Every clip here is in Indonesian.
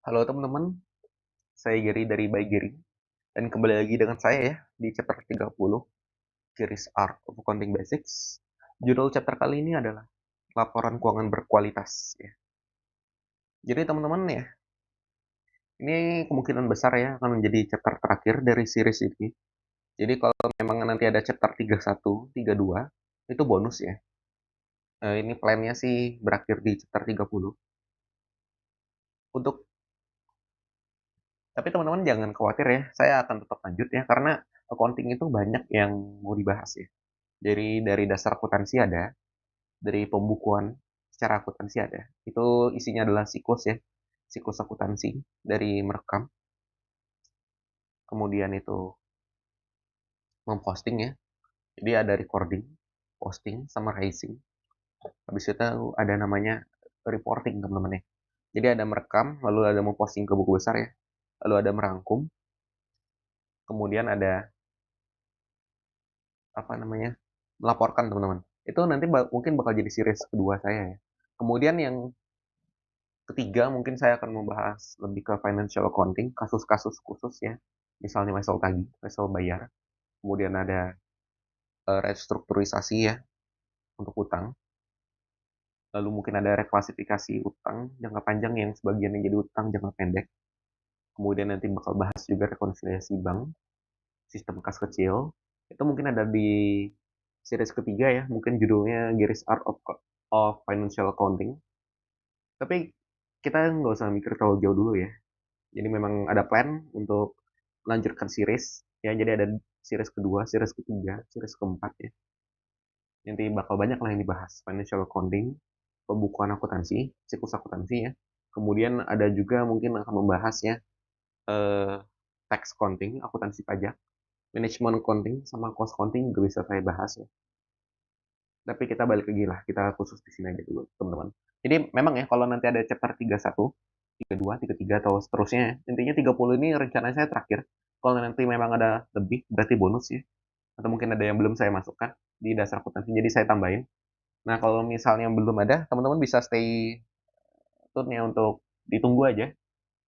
Halo teman-teman, saya Gary dari By Gary, dan kembali lagi dengan saya ya di chapter 30, Gary's Art of Accounting Basics. Judul chapter kali ini adalah laporan keuangan berkualitas ya. Jadi teman-teman ya, ini kemungkinan besar ya akan menjadi chapter terakhir dari series ini. Jadi kalau memang nanti ada chapter 31, 32, itu bonus ya. Ini plannya sih berakhir di chapter 30. Untuk Tapi teman-teman jangan khawatir ya, saya akan tetap lanjut ya, karena accounting itu banyak yang mau dibahas ya. Jadi dari dasar akuntansi ada, dari pembukuan secara akuntansi ada. Itu isinya adalah siklus ya, siklus akuntansi dari merekam, kemudian itu memposting ya. Jadi ada recording, posting, summarizing. Habis itu ada namanya reporting teman-teman ya. Jadi ada merekam, lalu ada memposting ke buku besar ya. Lalu ada merangkum, kemudian ada apa namanya? Melaporkan teman-teman. Itu nanti mungkin bakal jadi series kedua saya ya. Kemudian yang ketiga, mungkin saya akan membahas lebih ke financial accounting, kasus-kasus khusus ya. Misalnya wesel tagih, wesel bayar. Kemudian ada restrukturisasi ya untuk utang. Lalu mungkin ada reklasifikasi utang jangka panjang yang sebagiannya jadi utang jangka pendek. Kemudian nanti bakal bahas juga rekonsiliasi bank, sistem kas kecil. Itu mungkin ada di series ketiga ya, mungkin judulnya Gary's Art of Financial Accounting. Tapi kita nggak usah mikir terlalu jauh dulu ya. Jadi memang ada plan untuk melanjutkan series ya. Jadi ada series kedua, series ketiga, series keempat ya. Nanti bakal banyak lah yang dibahas. Financial accounting, pembukuan akuntansi, siklus akuntansi ya. Kemudian ada juga mungkin akan membahas ya eh, tax accounting, akuntansi pajak, management accounting, sama cost accounting juga bisa saya bahas ya. Tapi kita balik lagi lah, kita khusus di sini aja dulu teman-teman. Jadi memang ya kalau nanti ada chapter 31, 32, 33 atau seterusnya, intinya 30 ini rencana saya terakhir. Kalau nanti memang ada lebih, berarti bonus ya. Atau mungkin ada yang belum saya masukkan di dasar akuntansi, jadi saya tambahin. Nah, kalau misalnya belum ada, teman-teman bisa stay tune ya untuk ditunggu aja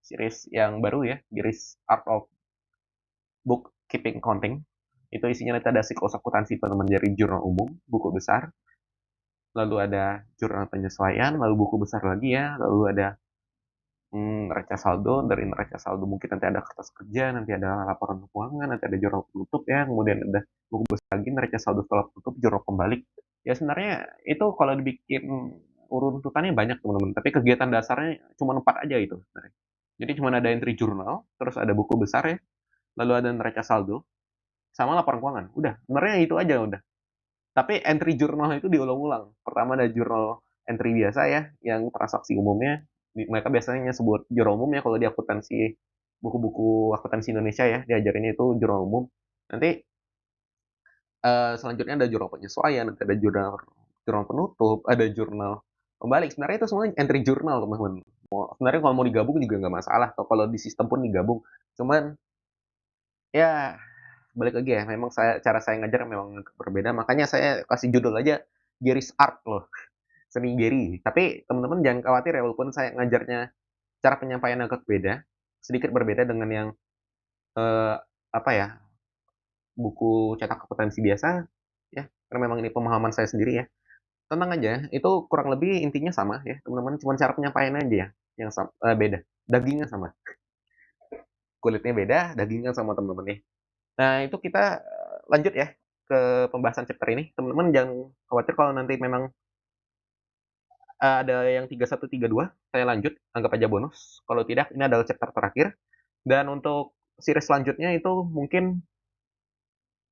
series yang baru ya, series Art of Bookkeeping Accounting. Itu isinya nanti ada siklus akuntansi teman-teman dari jurnal umum, buku besar, lalu ada jurnal penyesuaian, lalu buku besar lagi ya, lalu ada neraca saldo, dari neraca saldo mungkin nanti ada kertas kerja, nanti ada laporan keuangan, nanti ada jurnal penutup ya, kemudian ada buku besar lagi neraca saldo setelah penutup, jurnal pembalik. Ya sebenarnya itu kalau dibikin uruntutannya banyak teman-teman, tapi kegiatan dasarnya cuma 4 aja itu sebenarnya. Jadi cuma ada entry jurnal, terus ada buku besar ya, lalu ada neraca saldo, sama laporan keuangan. Udah, sebenarnya itu aja udah. Tapi entry jurnal itu diulang-ulang. Pertama ada jurnal entry biasa ya, yang transaksi umumnya. Mereka biasanya sebut jurnal umum ya kalau di akuntansi, buku-buku akuntansi Indonesia ya, diajarinnya itu jurnal umum. Nanti selanjutnya ada jurnal penyesuaian, nanti ada jurnal jurnal penutup, ada jurnal pembalik. Sebenarnya itu semua entry jurnal teman-teman. Sebenarnya kalau mau digabung juga nggak masalah, atau kalau di sistem pun digabung. Cuman ya balik lagi ya, memang cara saya ngajar memang berbeda, makanya saya kasih judul aja Gary's Art loh, seni Gary. Tapi teman-teman jangan khawatir ya, walaupun saya ngajarnya cara penyampaian agak beda, sedikit berbeda dengan yang eh, apa ya, buku cetak kompetensi biasa ya, karena memang ini pemahaman saya sendiri ya. Tenang aja, itu kurang lebih intinya sama ya teman-teman, cuma cara penyampaian aja ya yang beda. Dagingnya sama, kulitnya beda, dagingnya sama teman-teman ya. Nah, itu kita lanjut ya ke pembahasan chapter ini. Teman-teman jangan khawatir kalau nanti memang ada yang 31, 32, saya lanjut, anggap aja bonus. Kalau tidak, ini adalah chapter terakhir. Dan untuk series selanjutnya itu mungkin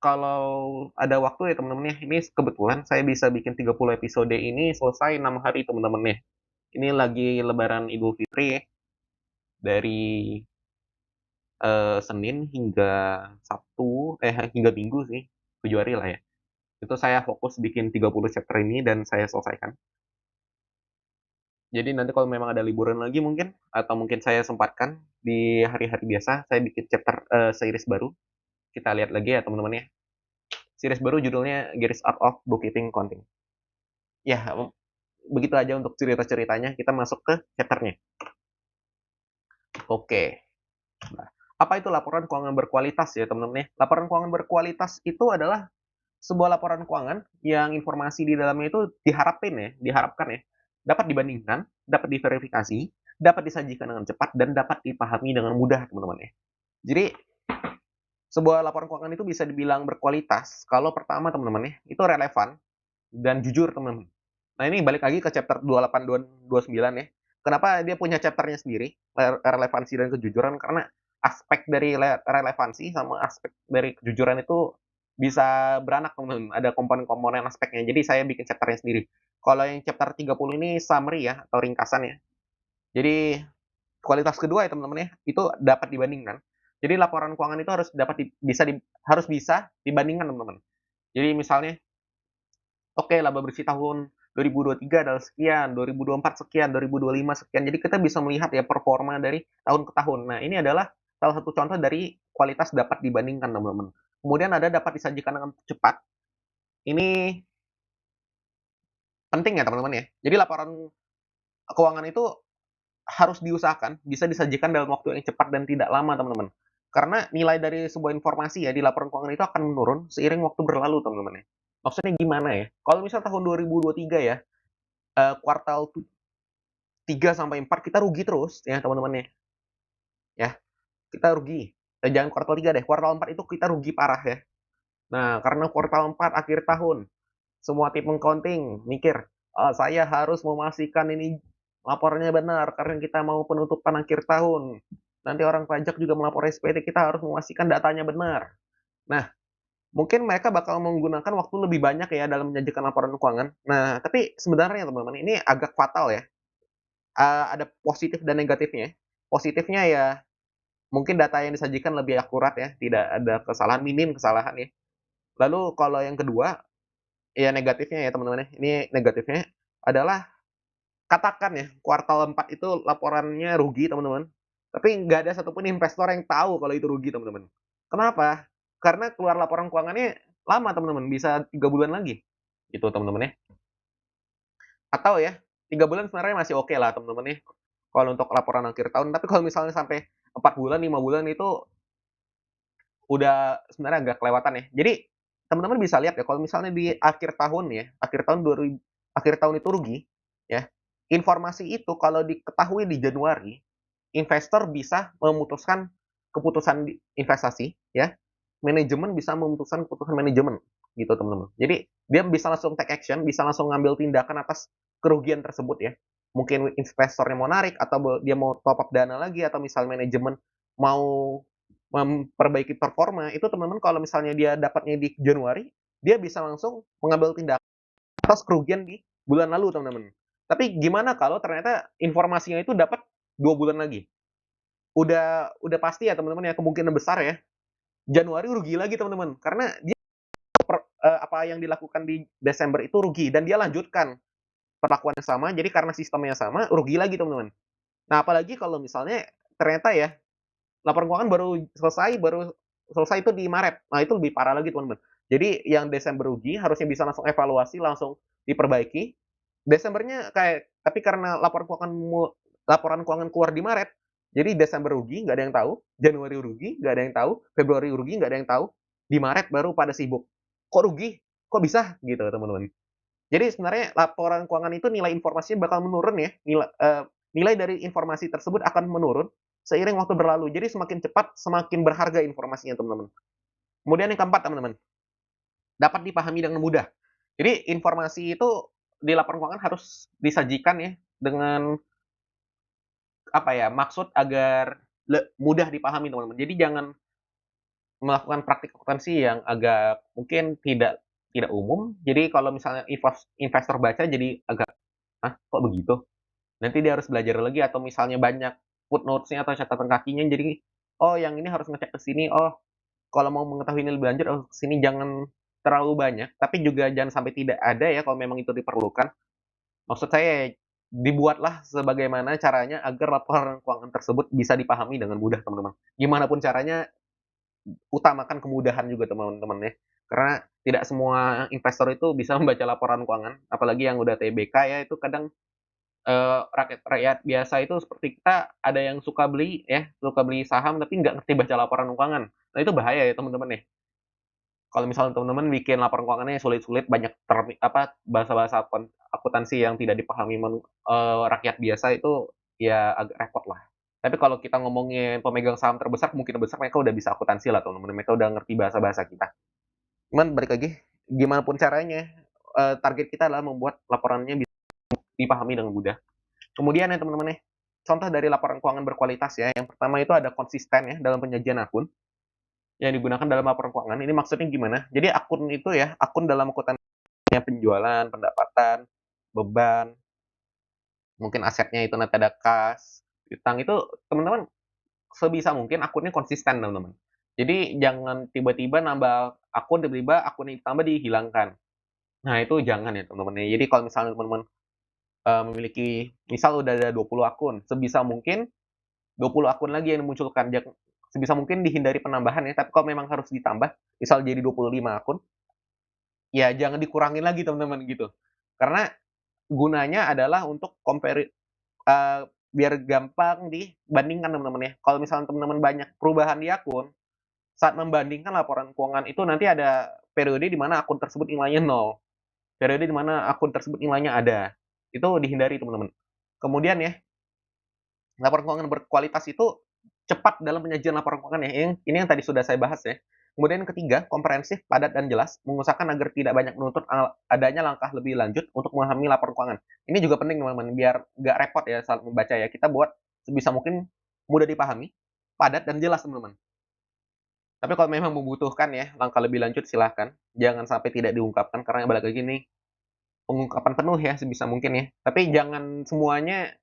kalau ada waktu ya teman-teman ya, ini kebetulan saya bisa bikin 30 episode ini selesai 6 hari teman-teman ya. Ini lagi lebaran Idul Fitri ya, dari Senin hingga Sabtu, hingga Minggu sih, 7 hari lah ya. Itu saya fokus bikin 30 chapter ini dan saya selesaikan. Jadi nanti kalau memang ada liburan lagi mungkin, atau mungkin saya sempatkan di hari-hari biasa, saya bikin chapter series baru. Kita lihat lagi ya teman-teman ya. Series baru judulnya Gary's Art of Bookkeeping Accounting. Ya, begitu aja untuk cerita-ceritanya. Kita masuk ke chapternya. Oke. Nah, apa itu laporan keuangan berkualitas ya teman-teman ya? Laporan keuangan berkualitas itu adalah sebuah laporan keuangan yang informasi di dalamnya itu diharapkan ya, dapat dibandingkan, dapat diverifikasi, dapat disajikan dengan cepat, dan dapat dipahami dengan mudah teman-teman ya. Jadi sebuah laporan keuangan itu bisa dibilang berkualitas kalau pertama teman-teman ya, itu relevan dan jujur teman-teman. Nah ini balik lagi ke chapter 28 29 ya. Kenapa dia punya chapternya sendiri, relevansi dan kejujuran, karena aspek dari relevansi sama aspek dari kejujuran itu bisa beranak teman-teman. Ada komponen-komponen aspeknya. Jadi saya bikin chapternya sendiri. Kalau yang chapter 30 ini summary ya atau ringkasan ya. Jadi kualitas kedua ya teman-teman ya, itu dapat dibandingkan. Jadi laporan keuangan itu harus harus bisa dibandingkan teman-teman. Jadi misalnya, oke, laba bersih tahun 2023 adalah sekian, 2024 sekian, 2025 sekian. Jadi kita bisa melihat ya performa dari tahun ke tahun. Nah, ini adalah salah satu contoh dari kualitas dapat dibandingkan, teman-teman. Kemudian ada dapat disajikan dengan cepat. Ini penting ya, teman-teman ya. Jadi laporan keuangan itu harus diusahakan bisa disajikan dalam waktu yang cepat dan tidak lama, teman-teman. Karena nilai dari sebuah informasi ya di laporan keuangan itu akan menurun seiring waktu berlalu, teman-teman ya. Maksudnya gimana ya? Kalau misal tahun 2023 ya, kuartal 3 sampai 4 kita rugi terus ya teman-teman ya. Kita rugi. Jangan kuartal 3 deh, kuartal 4 itu kita rugi parah ya. Nah, karena kuartal 4 akhir tahun, semua tim accounting mikir, saya harus memastikan ini lapornya benar karena kita mau penutupan akhir tahun. Nanti orang pajak juga melapor SPT, kita harus memastikan datanya benar. Nah, mungkin mereka bakal menggunakan waktu lebih banyak ya dalam menyajikan laporan keuangan. Nah, tapi sebenarnya teman-teman, ini agak fatal ya. Ada positif dan negatifnya. Positifnya ya mungkin data yang disajikan lebih akurat ya, tidak ada kesalahan, minim kesalahan ya. Lalu kalau yang kedua, ya negatifnya ya teman-teman ya, ini negatifnya adalah katakan ya kuartal 4 itu laporannya rugi teman-teman, tapi nggak ada satupun investor yang tahu kalau itu rugi teman-teman. Kenapa? Karena keluar laporan keuangannya lama teman-teman, bisa 3 bulan lagi gitu teman-teman ya. Atau ya 3 bulan sebenarnya masih oke lah teman-teman ya, kalau untuk laporan akhir tahun. Tapi kalau misalnya sampai 4 bulan, 5 bulan itu udah sebenarnya agak kelewatan ya. Jadi teman-teman bisa lihat ya kalau misalnya di akhir tahun ya, akhir tahun itu rugi ya. Informasi itu kalau diketahui di Januari, investor bisa memutuskan keputusan investasi ya. Manajemen bisa memutuskan keputusan manajemen gitu teman-teman. Jadi dia bisa langsung take action, bisa langsung ngambil tindakan atas kerugian tersebut ya. Mungkin investornya mau narik atau dia mau top up dana lagi atau misal manajemen mau memperbaiki performa, itu teman-teman kalau misalnya dia dapatnya di Januari, dia bisa langsung mengambil tindakan atas kerugian di bulan lalu, teman-teman. Tapi gimana kalau ternyata informasinya itu dapat 2 bulan lagi? Udah pasti ya teman-teman ya, kemungkinan besar ya, Januari rugi lagi teman-teman. Karena dia apa yang dilakukan di Desember itu rugi dan dia lanjutkan perlakuan yang sama, jadi karena sistemnya sama, rugi lagi teman-teman. Nah, apalagi kalau misalnya ternyata ya laporan keuangan baru selesai itu di Maret. Nah, itu lebih parah lagi, teman-teman. Jadi yang Desember rugi harusnya bisa langsung evaluasi, langsung diperbaiki. Desembernya tapi karena laporan keuangan keluar di Maret, jadi Desember rugi, nggak ada yang tahu. Januari rugi, nggak ada yang tahu. Februari rugi, nggak ada yang tahu. Di Maret baru pada sibuk. Kok rugi? Kok bisa? Gitu, teman-teman. Jadi sebenarnya laporan keuangan itu nilai informasinya bakal menurun ya. Nilai dari informasi tersebut akan menurun seiring waktu berlalu. Jadi semakin cepat, semakin berharga informasinya, teman-teman. Kemudian yang keempat, teman-teman, dapat dipahami dengan mudah. Jadi informasi itu di laporan keuangan harus disajikan ya dengan apa ya, maksud agar mudah dipahami, teman-teman. Jadi jangan melakukan praktik akuntansi yang agak mungkin tidak tidak umum. Jadi kalau misalnya investor baca jadi agak, "Hah, kok begitu?" Nanti dia harus belajar lagi atau misalnya banyak footnotes-nya atau catatan kakinya, jadi, "Oh, yang ini harus ngecek ke sini, oh, kalau mau mengetahui ini lebih lanjut, oh, ke sini." Jangan terlalu banyak, tapi juga jangan sampai tidak ada ya kalau memang itu diperlukan. Maksud saya dibuatlah sebagaimana caranya agar laporan keuangan tersebut bisa dipahami dengan mudah, teman-teman. Gimana pun caranya, utamakan kemudahan juga teman-teman ya. Karena tidak semua investor itu bisa membaca laporan keuangan, apalagi yang udah TBK ya, itu kadang rakyat rakyat biasa itu seperti kita ada yang suka beli saham tapi nggak ngerti baca laporan keuangan. Nah itu bahaya ya teman-teman ya. Kalau misalnya teman-teman bikin laporan keuangannya sulit-sulit, banyak bahasa-bahasa akuntansi yang tidak dipahami rakyat biasa itu, ya agak repot lah. Tapi kalau kita ngomongin pemegang saham terbesar, kemungkinan besar mereka udah bisa akuntansi lah teman-teman, mereka udah ngerti bahasa-bahasa kita. Cuman balik lagi, gimana pun caranya, target kita adalah membuat laporannya bisa dipahami dengan mudah. Kemudian ya teman-teman ya, contoh dari laporan keuangan berkualitas ya, yang pertama itu ada konsisten ya dalam penyajian akun yang digunakan dalam laporan keuangan. Ini maksudnya gimana? Jadi akun itu ya, akun dalam akuntansinya penjualan, pendapatan, beban, mungkin asetnya itu nanti ada kas, utang itu teman-teman sebisa mungkin akunnya konsisten teman-teman. Jadi jangan tiba-tiba nambah akun, tiba-tiba akun yang ditambah dihilangkan. Nah itu jangan ya teman-teman ya. Jadi kalau misalnya teman-teman memiliki, misal udah ada 20 akun, sebisa mungkin 20 akun lagi yang dimunculkan. Sebisa mungkin dihindari penambahan ya, tapi kalau memang harus ditambah, misal jadi 25 akun, ya jangan dikurangin lagi teman-teman gitu. Karena gunanya adalah untuk biar gampang dibandingkan teman-teman ya. Kalau misalnya teman-teman banyak perubahan di akun, saat membandingkan laporan keuangan itu nanti ada periode di mana akun tersebut nilainya nol, periode di mana akun tersebut nilainya ada. Itu dihindari teman-teman. Kemudian ya, laporan keuangan berkualitas itu cepat dalam penyajian laporan keuangan ya. Ini yang tadi sudah saya bahas ya. Kemudian yang ketiga, komprehensif, padat, dan jelas, mengusahakan agar tidak banyak menuntut adanya langkah lebih lanjut untuk memahami laporan keuangan. Ini juga penting teman-teman, biar nggak repot ya saat membaca ya. Kita buat sebisa mungkin mudah dipahami, padat, dan jelas teman-teman. Tapi kalau memang membutuhkan ya langkah lebih lanjut silahkan. Jangan sampai tidak diungkapkan karena balik lagi nih pengungkapan penuh ya sebisa mungkin ya. Tapi jangan semuanya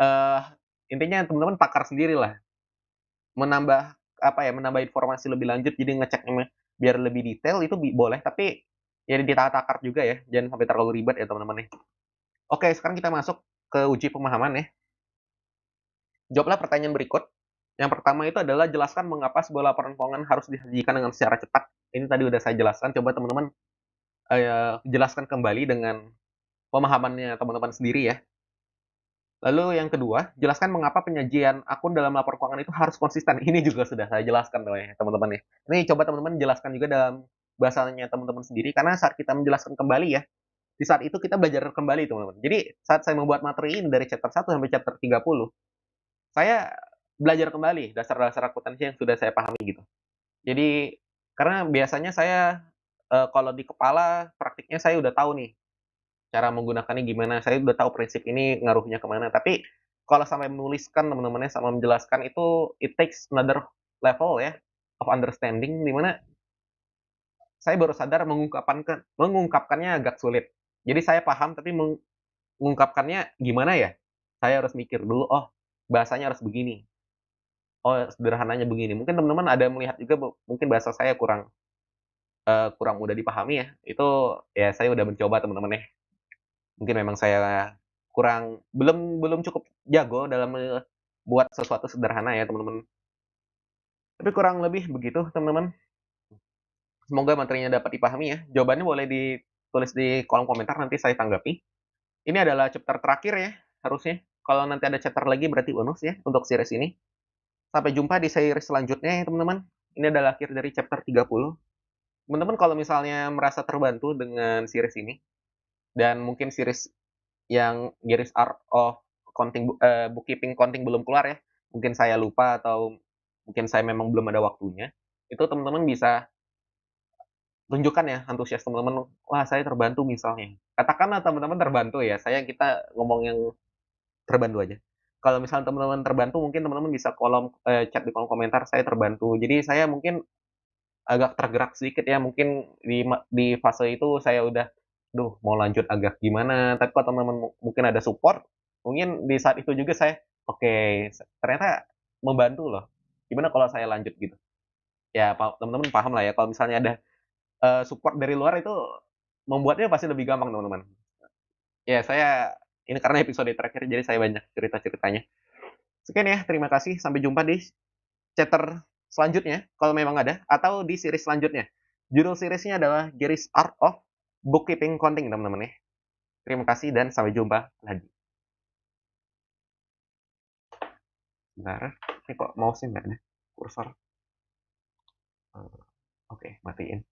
eh intinya teman-teman takar sendiri lah. Menambah menambah informasi lebih lanjut jadi ngeceknya biar lebih detail itu boleh tapi ya ditata-takar juga ya. Jangan sampai terlalu ribet ya teman-teman ya. Oke, sekarang kita masuk ke uji pemahaman ya. Jawablah pertanyaan berikut. Yang pertama itu adalah jelaskan mengapa sebuah laporan keuangan harus disajikan dengan secara cepat. Ini tadi udah saya jelaskan. Coba teman-teman jelaskan kembali dengan pemahamannya teman-teman sendiri ya. Lalu yang kedua, jelaskan mengapa penyajian akun dalam laporan keuangan itu harus konsisten. Ini juga sudah saya jelaskan ya teman-teman ya. Ini coba teman-teman jelaskan juga dalam bahasanya teman-teman sendiri karena saat kita menjelaskan kembali ya, di saat itu kita belajar kembali teman-teman. Jadi saat saya membuat materi ini dari chapter 1 sampai chapter 30, saya belajar kembali dasar-dasar akuntansi yang sudah saya pahami gitu. Jadi karena biasanya saya kalau di kepala praktiknya saya udah tahu nih cara menggunakannya gimana, saya udah tahu prinsip ini ngaruhnya kemana. Tapi kalau sampai menuliskan teman-teman sama menjelaskan itu it takes another level ya of understanding di mana saya baru sadar mengungkapkannya agak sulit. Jadi saya paham tapi mengungkapkannya gimana ya? Saya harus mikir dulu, oh bahasanya harus begini. Oh sederhananya begini. Mungkin teman-teman ada melihat juga mungkin bahasa saya kurang mudah dipahami ya. Itu ya saya udah mencoba teman-teman ya. Mungkin memang saya belum belum cukup jago dalam buat sesuatu sederhana ya teman-teman. Tapi kurang lebih begitu teman-teman. Semoga materinya dapat dipahami ya. Jawabannya boleh ditulis di kolom komentar nanti saya tanggapi. Ini adalah chapter terakhir ya harusnya. Kalau nanti ada chapter lagi berarti bonus ya untuk series ini. Sampai jumpa di series selanjutnya ya teman-teman. Ini adalah akhir dari chapter 30. Teman-teman kalau misalnya merasa terbantu dengan series ini dan mungkin series yang Gears Art of Bookkeeping Counting belum keluar ya, mungkin saya lupa atau mungkin saya memang belum ada waktunya, itu teman-teman bisa tunjukkan ya antusias teman-teman, wah saya terbantu misalnya. Katakanlah teman-teman terbantu ya, kita ngomong yang terbantu aja. Kalau misalnya teman-teman terbantu, mungkin teman-teman bisa chat di kolom komentar, saya terbantu. Jadi saya mungkin agak tergerak sedikit ya, mungkin di fase itu saya udah, duh mau lanjut agak gimana, tapi kalau teman-teman mungkin ada support, mungkin di saat itu juga saya, oke, ternyata membantu loh. Gimana kalau saya lanjut gitu? Ya teman-teman paham lah ya, kalau misalnya ada support dari luar itu membuatnya pasti lebih gampang teman-teman. Ya saya ini karena episode terakhir jadi saya banyak cerita-ceritanya. Sekian ya, terima kasih. Sampai jumpa di chapter selanjutnya kalau memang ada atau di series selanjutnya. Judul seriesnya adalah Gears Art of Bookkeeping Counting teman-teman ya. Terima kasih dan sampai jumpa lagi. Bentar, ini kok mouse-nya nggak ada kursor. Oke, matiin.